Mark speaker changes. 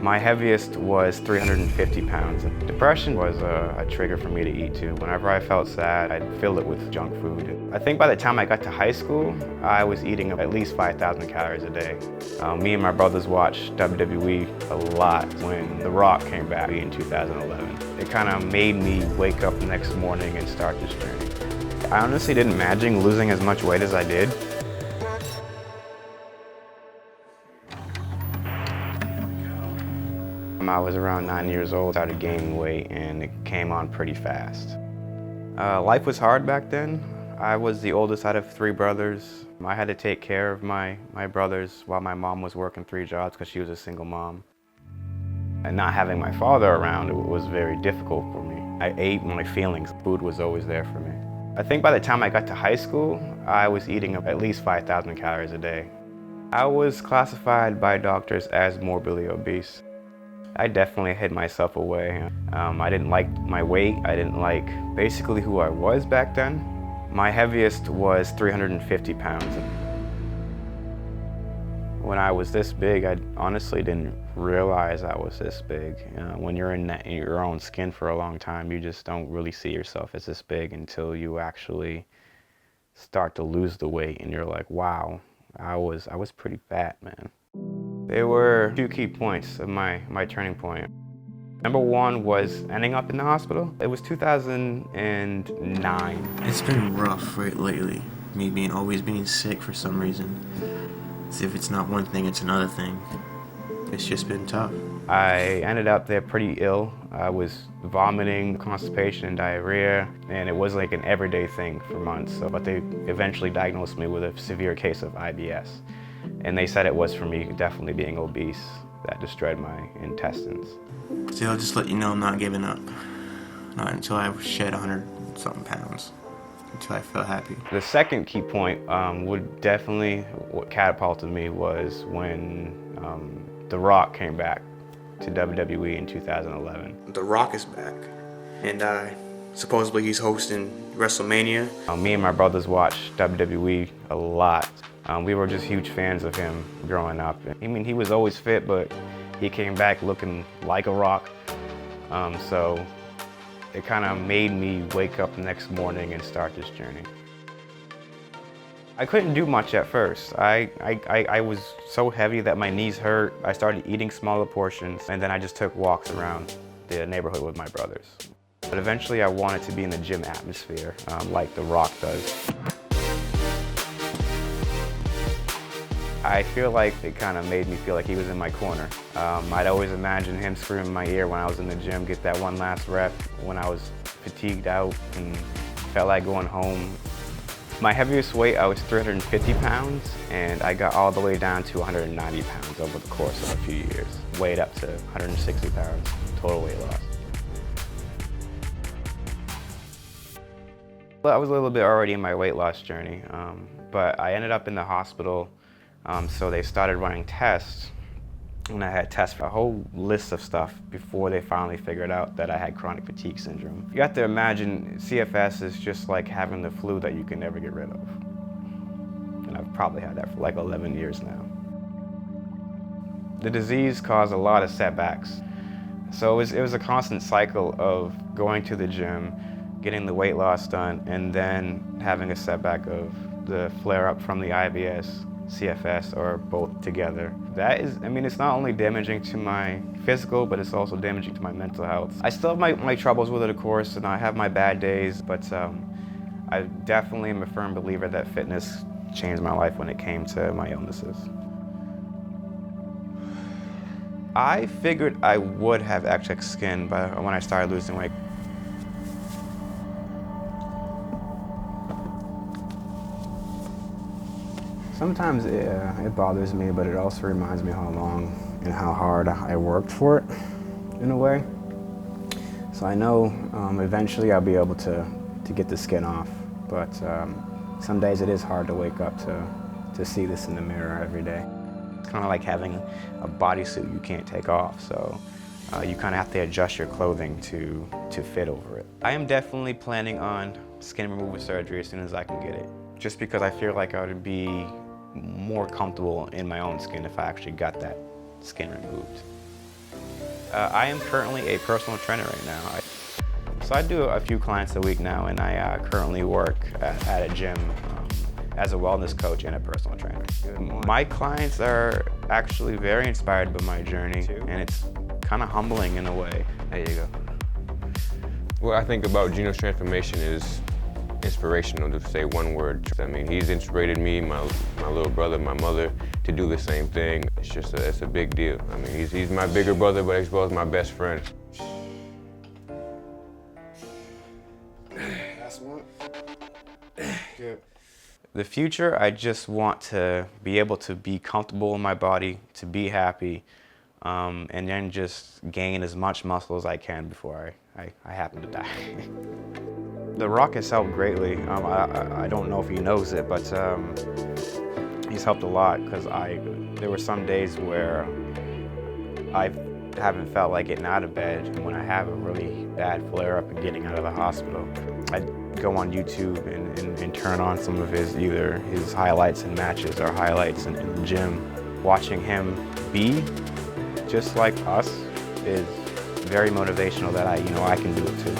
Speaker 1: My heaviest was 350 pounds. Depression was a trigger for me to eat too. Whenever I felt sad, I'd fill it with junk food. I think by the time I got to high school, I was eating at least 5,000 calories a day. Me and my brothers watched WWE a lot when The Rock came back in 2011. It kind of made me wake up the next morning and start this journey. I honestly didn't imagine losing as much weight as I did. I was around 9 years old, started gaining weight, and it came on pretty fast. Life was hard back then. I was the oldest out of 3 brothers. I had to take care of my brothers while my mom was working 3 jobs because she was a single mom. And not having my father around, it was very difficult for me. I ate my feelings. Food was always there for me. I think by the time I got to high school, I was eating at least 5,000 calories a day. I was classified by doctors as morbidly obese. I definitely hid myself away. I didn't like my weight. I didn't like basically who I was back then. My heaviest was 350 pounds. When I was this big, I honestly didn't realize I was this big. When you're in your own skin for a long time, you just don't really see yourself as this big until you actually start to lose the weight and you're like, wow, I was pretty fat, man. There were 2 key points of my turning point. Number 1 was ending up in the hospital. It was 2009.
Speaker 2: It's been rough lately, me always being sick for some reason. As if it's not one thing, it's another thing. It's just been tough.
Speaker 1: I ended up there pretty ill. I was vomiting, constipation, and diarrhea, and it was like an everyday thing for months. But they eventually diagnosed me with a severe case of IBS. And they said it was for me definitely being obese that destroyed my intestines.
Speaker 2: Still, I'll just let you know I'm not giving up. Not until I shed 100-something pounds. Until I feel happy.
Speaker 1: The second key point would definitely, what catapulted me was when The Rock came back to WWE in 2011.
Speaker 2: The Rock is back. And supposedly he's hosting WrestleMania.
Speaker 1: Me and my brothers watched WWE a lot. We were just huge fans of him growing up. I mean, he was always fit, but he came back looking like a rock. So it kind of made me wake up the next morning and start this journey. I couldn't do much at first. I was so heavy that my knees hurt. I started eating smaller portions, and then I just took walks around the neighborhood with my brothers. But eventually I wanted to be in the gym atmosphere, like The Rock does. I feel like it kind of made me feel like he was in my corner. I'd always imagine him screaming in my ear when I was in the gym, get that one last rep when I was fatigued out and felt like going home. My heaviest weight, I was 350 pounds, and I got all the way down to 190 pounds over the course of a few years. Weighed up to 160 pounds, total weight loss. Well, I was a little bit already in my weight loss journey, but I ended up in the hospital. So they started running tests, and I had tests for a whole list of stuff before they finally figured out that I had chronic fatigue syndrome. You have to imagine CFS is just like having the flu that you can never get rid of. And I've probably had that for like 11 years now. The disease caused a lot of setbacks. So it was a constant cycle of going to the gym, getting the weight loss done, and then having a setback of the flare-up from the IBS, CFS, or both together. That is, I mean, it's not only damaging to my physical, but it's also damaging to my mental health. I still have my troubles with it, of course, and I have my bad days, but I definitely am a firm believer that fitness changed my life when it came to my illnesses. I figured I would have excess skin when I started losing weight. Sometimes it bothers me, but it also reminds me how long and how hard I worked for it, in a way. So I know eventually I'll be able to get the skin off, but some days it is hard to wake up to see this in the mirror every day. It's kind of like having a bodysuit you can't take off, so you kind of have to adjust your clothing to fit over it. I am definitely planning on skin removal surgery as soon as I can get it, just because I feel like I would be more comfortable in my own skin if I actually got that skin removed. I am currently a personal trainer right now. So I do a few clients a week now, and I currently work at a gym as a wellness coach and a personal trainer. My clients are actually very inspired by my journey, and it's kind of humbling in a way.
Speaker 3: There you go. What I think about Gino's transformation is inspirational, to say one word. I mean, he's inspired me, my little brother, my mother, to do the same thing. It's a big deal. I mean, he's my bigger brother, but as well as my best friend.
Speaker 4: Last one. Good.
Speaker 1: The future, I just want to be able to be comfortable in my body, to be happy, and then just gain as much muscle as I can before I happen to die. The Rock has helped greatly. I don't know if he knows it, but he's helped a lot, because there were some days where I haven't felt like getting out of bed, and when I have a really bad flare-up and getting out of the hospital, I'd go on YouTube and turn on some of either his highlights in matches or highlights in the gym. Watching him be just like us is very motivational that I can do it too.